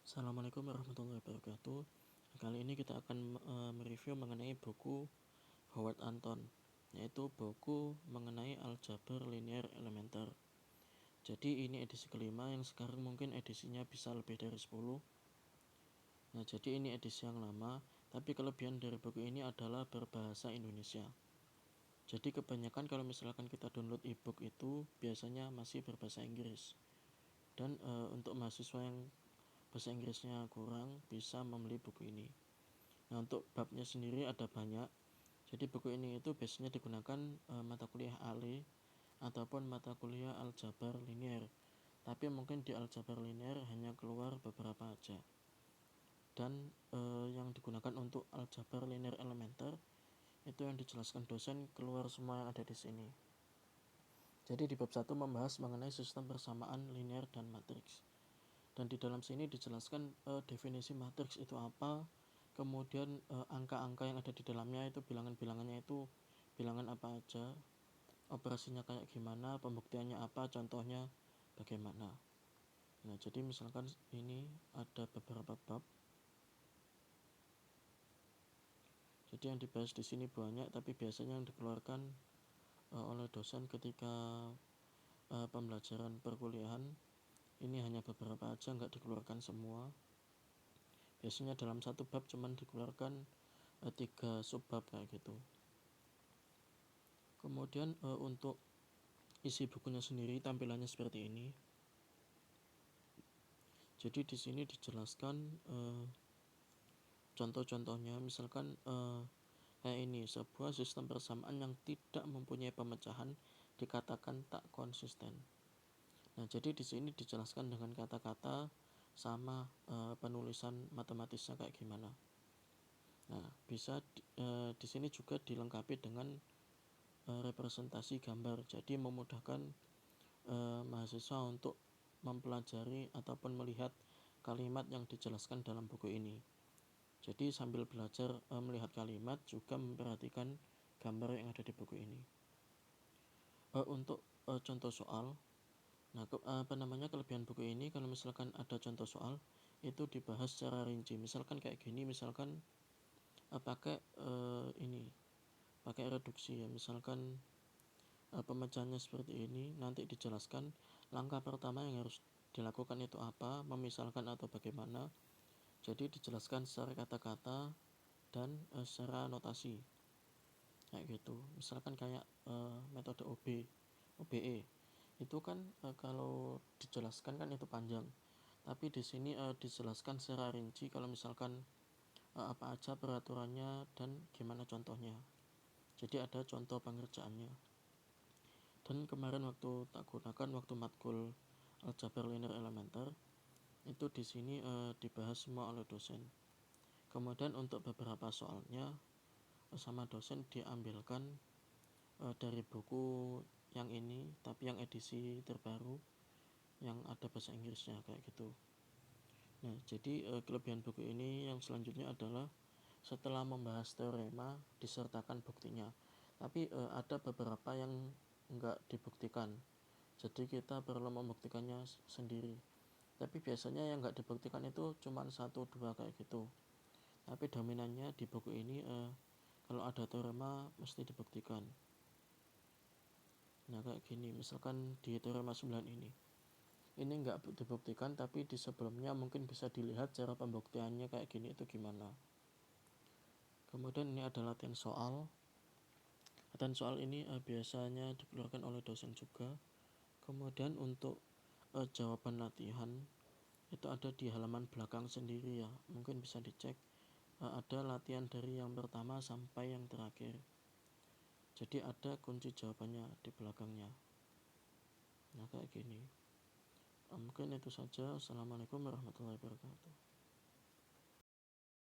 Assalamualaikum warahmatullahi wabarakatuh. Kali ini kita akan mereview mengenai buku Howard Anton, yaitu buku mengenai aljabar linear elementer. Jadi ini edisi kelima, yang sekarang mungkin edisinya bisa lebih dari 10. Nah, jadi ini edisi yang lama, tapi kelebihan dari buku ini adalah berbahasa Indonesia. Jadi kebanyakan kalau misalkan kita download ebook itu biasanya masih berbahasa Inggris. Dan untuk mahasiswa yang bahasa Inggrisnya kurang bisa membeli buku ini. Nah, untuk babnya sendiri ada banyak. Jadi buku ini itu biasanya digunakan mata kuliah ALE ataupun mata kuliah aljabar linear. Tapi mungkin di aljabar linear hanya keluar beberapa aja. Dan yang digunakan untuk aljabar linear elementer itu yang dijelaskan dosen keluar semua yang ada di sini. Jadi di bab 1 membahas mengenai sistem persamaan linear dan matriks. Dan di dalam sini dijelaskan definisi matriks itu apa, kemudian angka-angka yang ada di dalamnya itu bilangan-bilangannya itu bilangan apa aja, operasinya kayak gimana, pembuktiannya apa, contohnya bagaimana. Nah, jadi misalkan ini ada beberapa bab. Jadi yang dibahas di sini banyak, tapi biasanya yang dikeluarkan oleh dosen ketika pembelajaran perkuliahan ini hanya beberapa aja, nggak dikeluarkan semua. Biasanya dalam satu bab cuman dikeluarkan 3 subbab kayak gitu. Kemudian untuk isi bukunya sendiri tampilannya seperti ini. Jadi di sini dijelaskan contoh-contohnya, misalkan kayak ini, sebuah sistem persamaan yang tidak mempunyai pemecahan dikatakan tak konsisten. Nah, jadi di sini dijelaskan dengan kata-kata sama penulisan matematisnya kayak gimana. Nah, bisa di sini juga dilengkapi dengan representasi gambar, jadi memudahkan mahasiswa untuk mempelajari ataupun melihat kalimat yang dijelaskan dalam buku ini. Jadi sambil belajar melihat kalimat juga memperhatikan gambar yang ada di buku ini. Untuk contoh soal, nah kelebihan buku ini kalau misalkan ada contoh soal itu dibahas secara rinci. Misalkan kayak gini, misalkan pakai reduksi ya, misalkan pemecahannya seperti ini, nanti dijelaskan langkah pertama yang harus dilakukan itu apa, memisalkan atau bagaimana. Jadi dijelaskan secara kata-kata dan secara notasi kayak gitu. Misalkan kayak metode OBE itu kan kalau dijelaskan kan itu panjang, tapi di sini dijelaskan secara rinci kalau misalkan apa aja peraturannya dan gimana contohnya. Jadi ada contoh pengerjaannya. Dan kemarin waktu tak gunakan waktu matkul aljabar linear elementer itu di sini dibahas semua oleh dosen. Kemudian untuk beberapa soalnya sama dosen diambilkan dari buku yang ini, tapi yang edisi terbaru yang ada bahasa Inggrisnya kayak gitu. Nah, jadi kelebihan buku ini yang selanjutnya adalah setelah membahas teorema disertakan buktinya. Tapi ada beberapa yang enggak dibuktikan, jadi kita perlu membuktikannya sendiri. Tapi biasanya yang enggak dibuktikan itu cuma 1-2 kayak gitu. Tapi dominannya di buku ini kalau ada teorema mesti dibuktikan. Nah, kayak gini, misalkan di teorema 9 ini enggak dibuktikan, tapi di sebelumnya mungkin bisa dilihat cara pembuktiannya kayak gini itu gimana. Kemudian ini ada latihan soal. Latihan soal ini biasanya dikeluarkan oleh dosen juga. Kemudian untuk jawaban latihan itu ada di halaman belakang sendiri ya, mungkin bisa dicek. Ada latihan dari yang pertama sampai yang terakhir, jadi ada kunci jawabannya di belakangnya. Nah, kayak gini. Mungkin itu saja. Assalamualaikum warahmatullahi wabarakatuh.